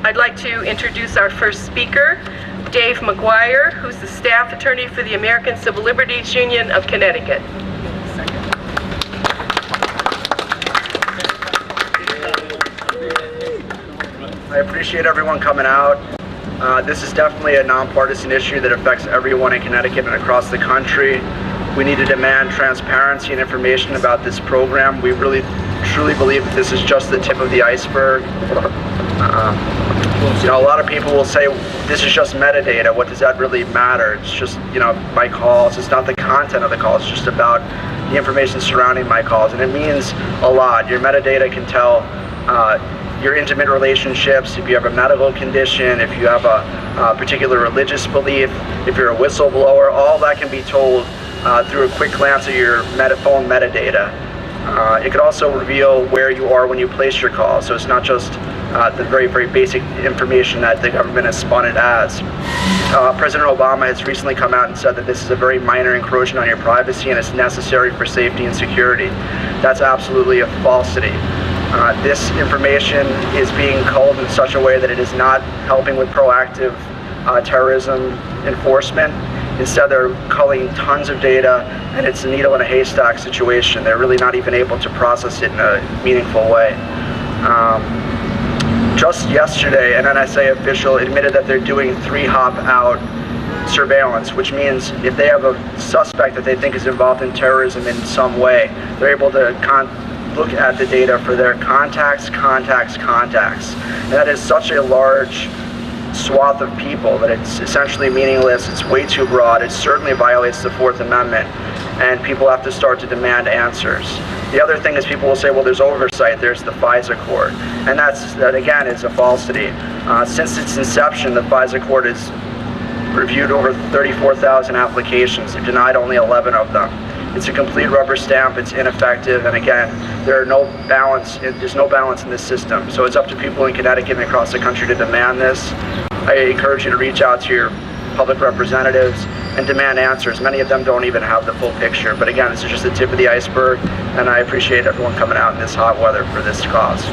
I'd like to introduce our first speaker, Dave McGuire, who's the staff attorney for the American Civil Liberties Union of Connecticut. I appreciate everyone coming out. This is definitely a nonpartisan issue that affects everyone in Connecticut and across the country. We need to demand transparency and information about this program. We really, truly believe that this is just the tip of the iceberg. A lot of people will say, this is just metadata. What does that really matter? It's just, my calls. It's not the content of the call. It's just about the information surrounding my calls. And it means a lot. Your metadata can tell your intimate relationships, if you have a medical condition, if you have a particular religious belief, if you're a whistleblower, all that can be told through a quick glance at your phone metadata. It could also reveal where you are when you place your call, so it's not just the very, very basic information that the government has spun it as. President Obama has recently come out and said that this is a very minor encroachment on your privacy and it's necessary for safety and security. That's absolutely a falsity. This information is being culled in such a way that it is not helping with proactive terrorism enforcement. Instead, they're culling tons of data, and it's a needle in a haystack situation. They're really not even able to process it in a meaningful way. Just yesterday, an NSA official admitted that they're doing 3-hop-out surveillance, which means if they have a suspect that they think is involved in terrorism in some way, they're able to look at the data for their contacts. And that is such a large swath of people that it's essentially meaningless. It's way too broad. It certainly violates the Fourth Amendment, and people have to start to demand answers. The other thing is people will say, well, there's oversight, there's the FISA court, and that again is a falsity. Since its inception, the FISA court has reviewed over 34,000 applications. They've denied only 11 of them. It's a complete rubber stamp. It's ineffective, and again, there's no balance in this system. So it's up to people in Connecticut and across the country to demand this. I encourage you to reach out to your public representatives and demand answers. Many of them don't even have the full picture. But again, this is just the tip of the iceberg, and I appreciate everyone coming out in this hot weather for this cause.